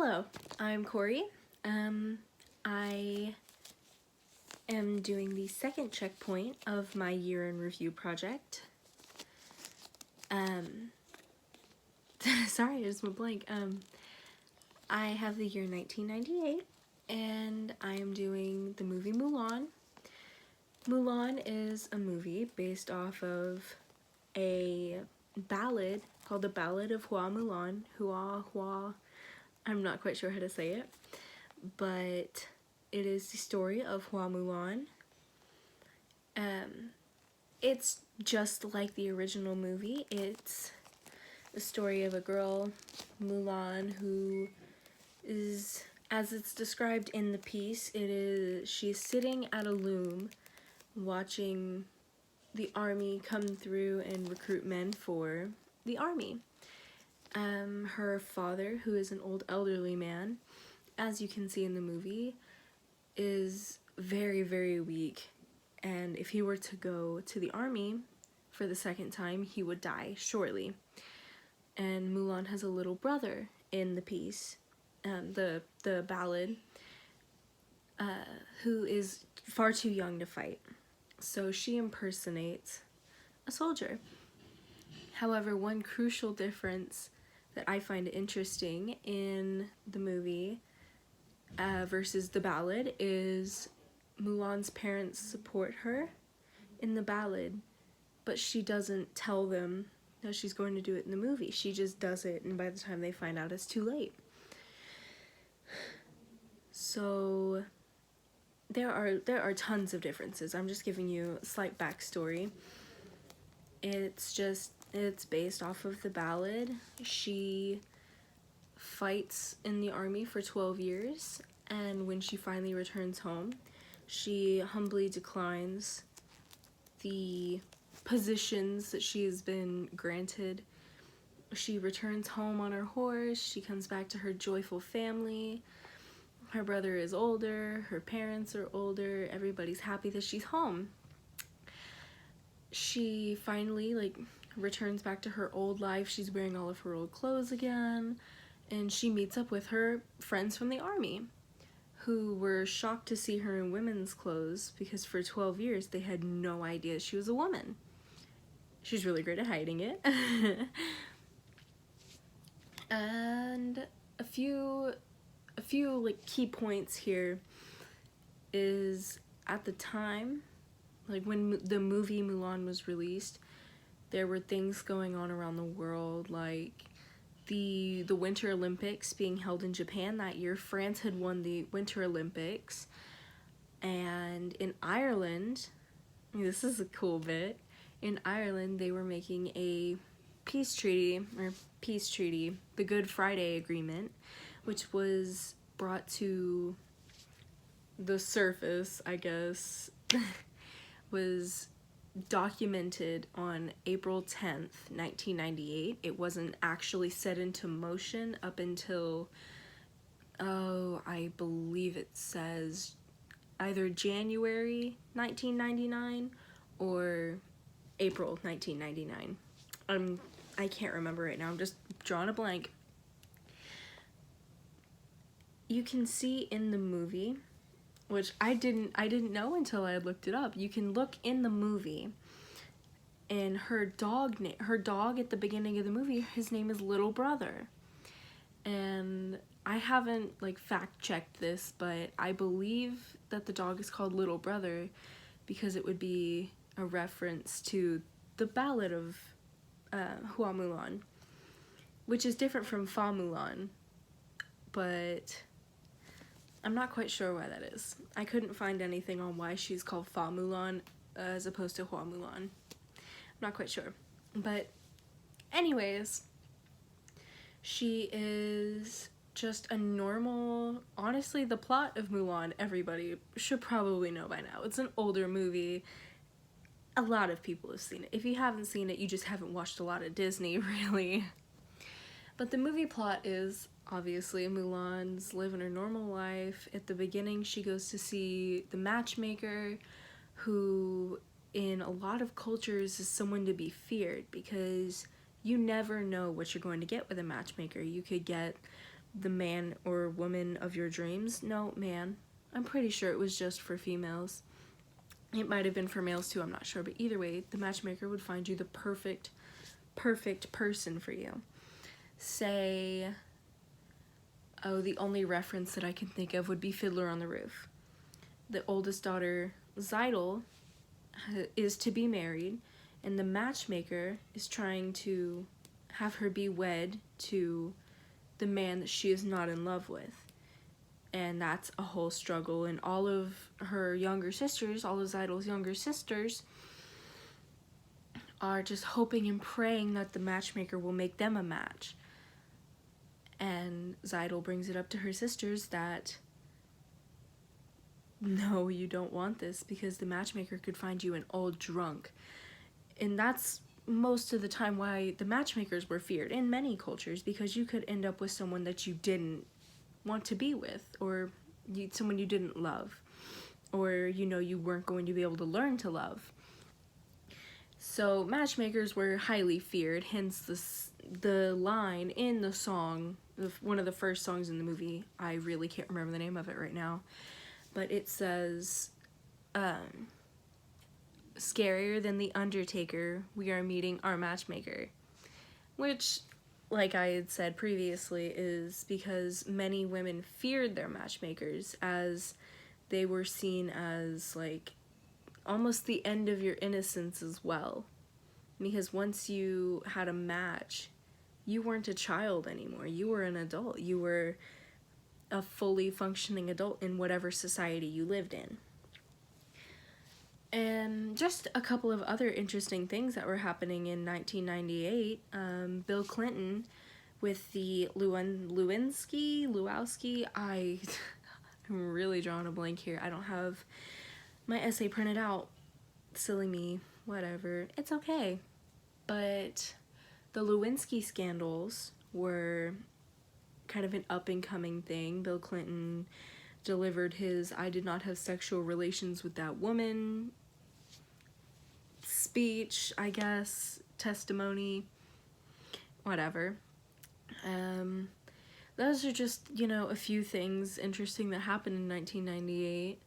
Hello, I'm Corey. I am doing the second checkpoint of my year in review project. Sorry, I just went blank. I have the year 1998, and I am doing the movie Mulan. Mulan is a movie based off of a ballad called The Ballad of Hua Mulan. Hua, I'm not quite sure how to say it, but it is the story of Hua Mulan. It's just like the original movie. It's the story of a girl, Mulan, who is, as it's described in the piece, she's sitting at a loom watching the army come through and recruit men for the army. Her father, who is an old elderly man, as you can see in the movie, is very, very weak. And if he were to go to the army for the second time, he would die shortly. And Mulan has a little brother in the piece, the ballad, who is far too young to fight. So she impersonates a soldier. However, one crucial difference that I find interesting in the movie versus the ballad is Mulan's parents support her in the ballad, but she doesn't tell them that she's going to do it in the movie. She just does it, and by the time they find out, it's too late. So there are tons of differences. I'm just giving you a slight backstory. It's based off of the ballad. She fights in the army for 12 years, and when she finally returns home, she humbly declines the positions that she has been granted. She returns home on her horse. She comes back to her joyful family. Her brother is older, her parents are older, everybody's happy that she's home. She finally returns back to her old life. She's wearing all of her old clothes again, and she meets up with her friends from the army, who were shocked to see her in women's clothes because for 12 years they had no idea she was a woman. She's really great at hiding it. And a few key points here is, at the time, when the movie Mulan was released, there were things going on around the world, like the Winter Olympics being held in Japan that year. France had won the Winter Olympics, and in Ireland, this is a cool bit, in Ireland they were making a peace treaty, the Good Friday Agreement, which was brought to the surface, I guess, was documented on April 10th, 1998. It wasn't actually set into motion up until, I believe it says either January 1999 or April 1999. I can't remember right now. I'm just drawing a blank. You can see in the movie, which I didn't know until I looked it up. You can look in the movie, and her dog at the beginning of the movie, his name is Little Brother. And I haven't fact checked this, but I believe that the dog is called Little Brother because it would be a reference to the Ballad of Hua Mulan, which is different from Fa Mulan, but I'm not quite sure why that is. I couldn't find anything on why she's called Fa Mulan as opposed to Hua Mulan. I'm not quite sure. But anyways, she is just a normal... Honestly, the plot of Mulan, everybody should probably know by now. It's an older movie. A lot of people have seen it. If you haven't seen it, you just haven't watched a lot of Disney, really. But the movie plot is, obviously, Mulan's living her normal life. At the beginning, she goes to see the matchmaker, who in a lot of cultures is someone to be feared because you never know what you're going to get with a matchmaker. You could get the man or woman of your dreams. No, man. I'm pretty sure it was just for females. It might have been for males too, I'm not sure. But either way, the matchmaker would find you the perfect person for you. Say, oh, the only reference that I can think of would be Fiddler on the Roof. The oldest daughter, Zeidel, is to be married, and the matchmaker is trying to have her be wed to the man that she is not in love with. And that's a whole struggle, and all of her younger sisters, all of Zeidel's younger sisters, are just hoping and praying that the matchmaker will make them a match. And Zeidel brings it up to her sisters that, no, you don't want this, because the matchmaker could find you an old drunk. And that's most of the time why the matchmakers were feared in many cultures, because you could end up with someone that you didn't want to be with, or someone you didn't love, or you weren't going to be able to learn to love. So matchmakers were highly feared, hence the line in the song, one of the first songs in the movie, I really can't remember the name of it right now, but it says, scarier than the Undertaker, we are meeting our matchmaker. Which, like I had said previously, is because many women feared their matchmakers, as they were seen as like almost the end of your innocence as well. Because once you had a match, you weren't a child anymore. You were an adult. You were a fully functioning adult in whatever society you lived in. And just a couple of other interesting things that were happening in 1998. Bill Clinton with the Lewinsky, I'm really drawing a blank here. I don't have my essay printed out. Silly me, whatever. It's okay. But the Lewinsky scandals were kind of an up-and-coming thing. Bill Clinton delivered his "I did not have sexual relations with that woman" speech, I guess, testimony, whatever. Those are just, a few things interesting that happened in 1998.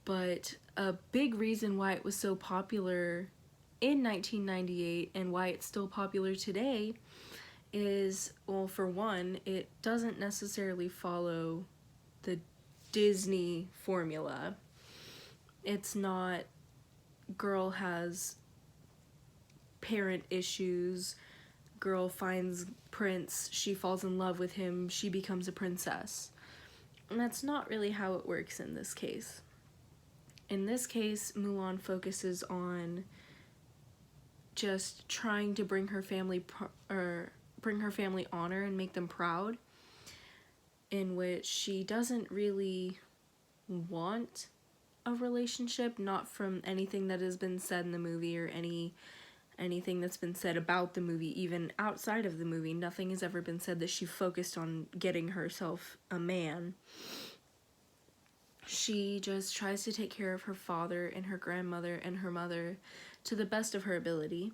But a big reason why it was so popular in 1998 and why it's still popular today is, well, for one, it doesn't necessarily follow the Disney formula. It's not girl has parent issues, girl finds prince, she falls in love with him, she becomes a princess. And that's not really how it works in this case. In this case, Mulan focuses on just trying to bring her family honor and make them proud, in which she doesn't really want a relationship, not from anything that has been said in the movie or anything that's been said about the movie. Even outside of the movie, nothing has ever been said that she focused on getting herself a man. She just tries to take care of her father and her grandmother and her mother to the best of her ability.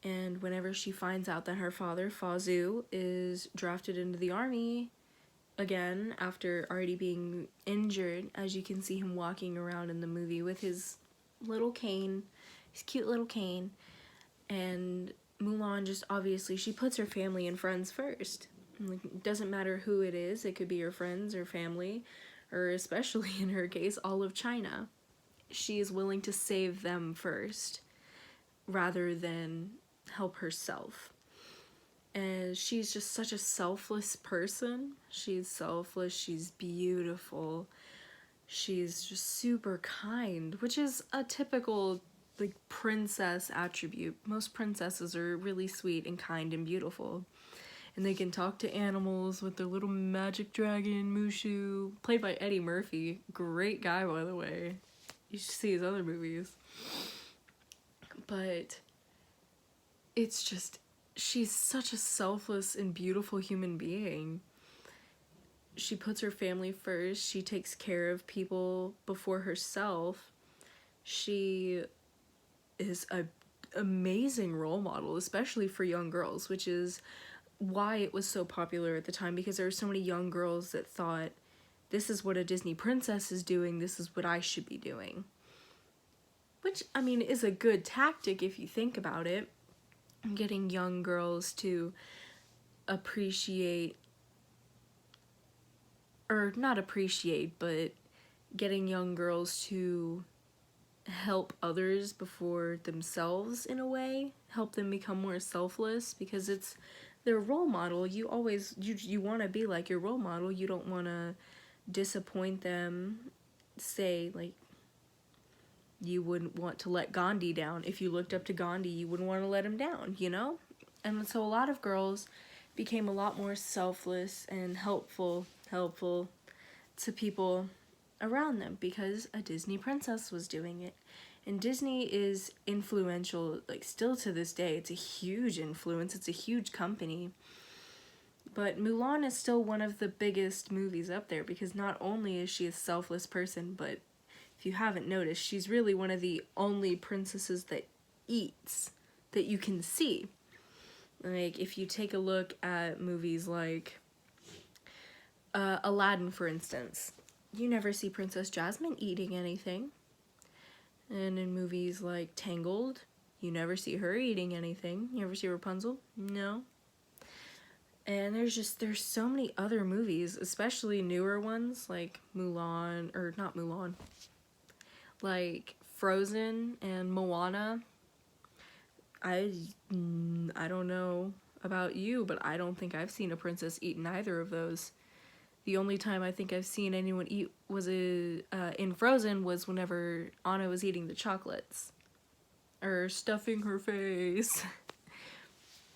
And whenever she finds out that her father, Fa Zhu, is drafted into the army again after already being injured, as you can see him walking around in the movie with his little cane, his cute little cane, and Mulan just obviously, she puts her family and friends first. Like, it doesn't matter who it is, it could be her friends or family, or especially in her case, all of China. She is willing to save them first rather than help herself. And she's just such a selfless person. She's selfless, she's beautiful, she's just super kind, which is a typical princess attribute. Most princesses are really sweet and kind and beautiful. And they can talk to animals with their little magic dragon, Mushu, played by Eddie Murphy. Great guy, by the way. You should see his other movies. But it's just, she's such a selfless and beautiful human being. She puts her family first. She takes care of people before herself. She is an amazing role model, especially for young girls, which is why it was so popular at the time, because there were so many young girls that thought, this is what a Disney princess is doing, this is what I should be doing. Which, I mean, is a good tactic if you think about it. Getting young girls to appreciate, or not appreciate, but getting young girls to help others before themselves in a way, help them become more selfless, because it's their role model. You always, you want to be like your role model. You don't want to disappoint them. Say, like, you wouldn't want to let Gandhi down. If you looked up to Gandhi, you wouldn't want to let him down, you know? And so a lot of girls became a lot more selfless and helpful to people around them because a Disney princess was doing it. And Disney is influential, like, still to this day. It's a huge influence. It's a huge company. But Mulan is still one of the biggest movies up there because not only is she a selfless person, but if you haven't noticed, she's really one of the only princesses that eats that you can see. Like, if you take a look at movies like Aladdin, for instance, you never see Princess Jasmine eating anything. And in movies like Tangled, you never see her eating anything. You ever see Rapunzel? No. And there's so many other movies, especially newer ones like Mulan, or not Mulan, like Frozen and Moana. I don't know about you, but I don't think I've seen a princess eat in either of those. The only time I think I've seen anyone eat was in Frozen was whenever Anna was eating the chocolates. Or stuffing her face.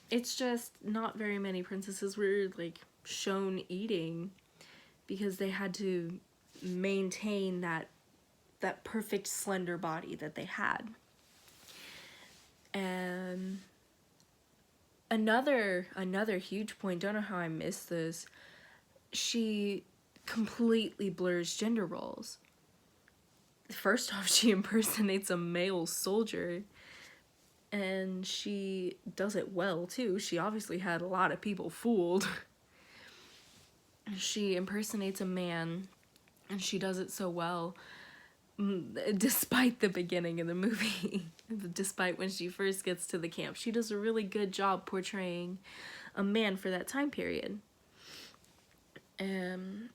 It's just not very many princesses were, like, shown eating because they had to maintain that perfect slender body that they had. And another huge point, don't know how I missed this, she completely blurs gender roles. First off, she impersonates a male soldier, and she does it well too. She obviously had a lot of people fooled. She impersonates a man, and she does it so well, despite the beginning of the movie. Despite when she first gets to the camp, she does a really good job portraying a man for that time period.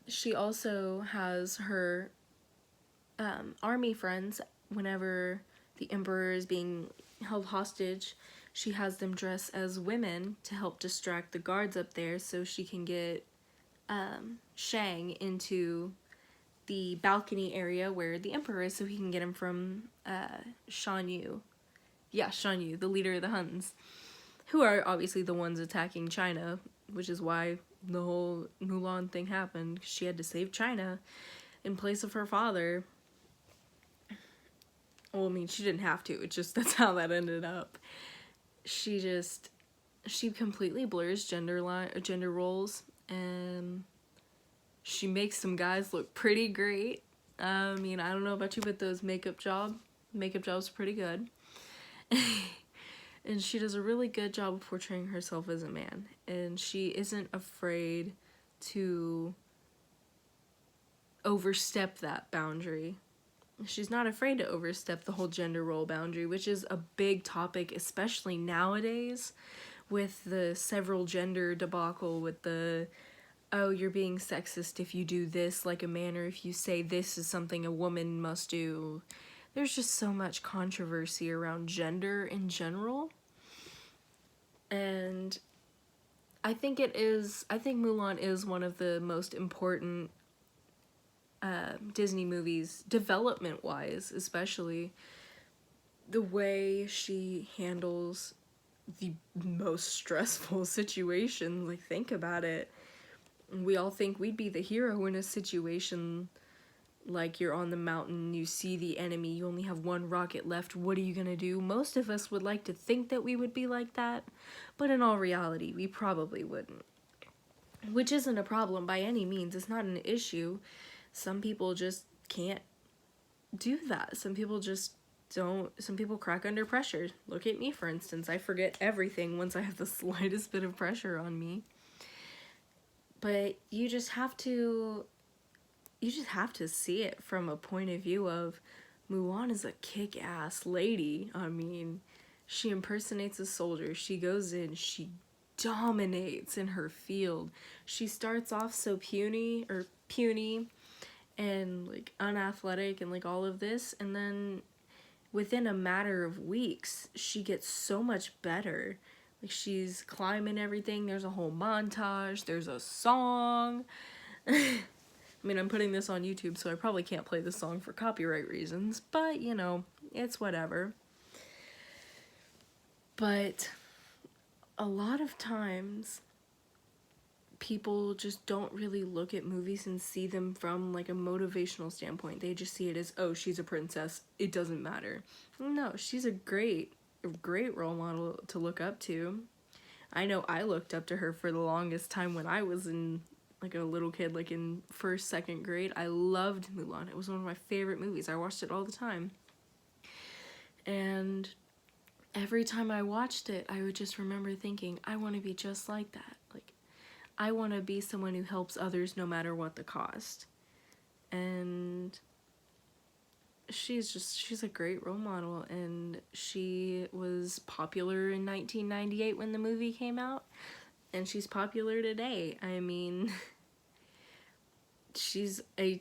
She also has her army friends. Whenever the emperor is being held hostage, she has them dress as women to help distract the guards up there so she can get Shang into the balcony area where the emperor is so he can get him from Shan Yu. Yeah, Shan Yu, the leader of the Huns, who are obviously the ones attacking China, which is why the whole Mulan thing happened. She had to save China in place of her father. Well, I mean, she didn't have to. It's just, that's how that ended up. She completely blurs gender roles, and she makes some guys look pretty great. I mean, I don't know about you, but those makeup job's pretty good. And she does a really good job of portraying herself as a man. And she isn't afraid to overstep that boundary. She's not afraid to overstep the whole gender role boundary, which is a big topic, especially nowadays, with the several gender debacle, with the, oh, you're being sexist if you do this like a man, or if you say this is something a woman must do. There's just so much controversy around gender in general. And I think Mulan is one of the most important Disney movies, development-wise, especially. The way she handles the most stressful situation. Like, think about it. We all think we'd be the hero in a situation like you're on the mountain, you see the enemy, you only have one rocket left, what are you gonna do? Most of us would like to think that we would be like that, but in all reality, we probably wouldn't. Which isn't a problem by any means, it's not an issue. Some people just can't do that. Some people just some people crack under pressure. Look at me, for instance. I forget everything once I have the slightest bit of pressure on me. But you just have to see it from a point of view of Mulan is a kick-ass lady. I mean, she impersonates a soldier. She goes in, she dominates in her field. She starts off so puny and like unathletic and like all of this, and then within a matter of weeks she gets so much better. Like, she's climbing everything. There's a whole montage, there's a song. I mean, I'm putting this on YouTube, so I probably can't play the song for copyright reasons, but you know, it's whatever. But a lot of times people just don't really look at movies and see them from like a motivational standpoint. They just see it as, oh, she's a princess, it doesn't matter. No, she's a great role model to look up to. I know I looked up to her for the longest time when I was in like a little kid, like in 1st, 2nd grade. I loved Mulan. It was one of my favorite movies. I watched it all the time. And every time I watched it, I would just remember thinking, I want to be just like that. Like, I want to be someone who helps others no matter what the cost. And she's a great role model, and she was popular in 1998 when the movie came out, and she's popular today. I mean, she is a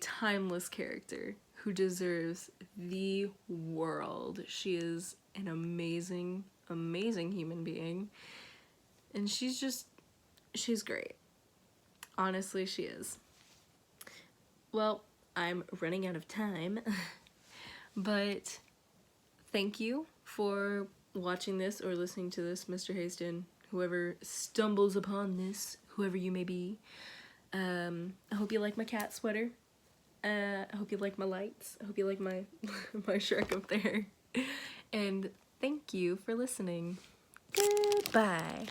timeless character who deserves the world. She is an amazing human being, and she's great. Honestly, she is. Well, I'm running out of time, but thank you for watching this or listening to this, Mr. Hayston, whoever stumbles upon this, whoever you may be. I hope you like my cat sweater. I hope you like my lights. I hope you like my my Shrek up there. And thank you for listening. Goodbye.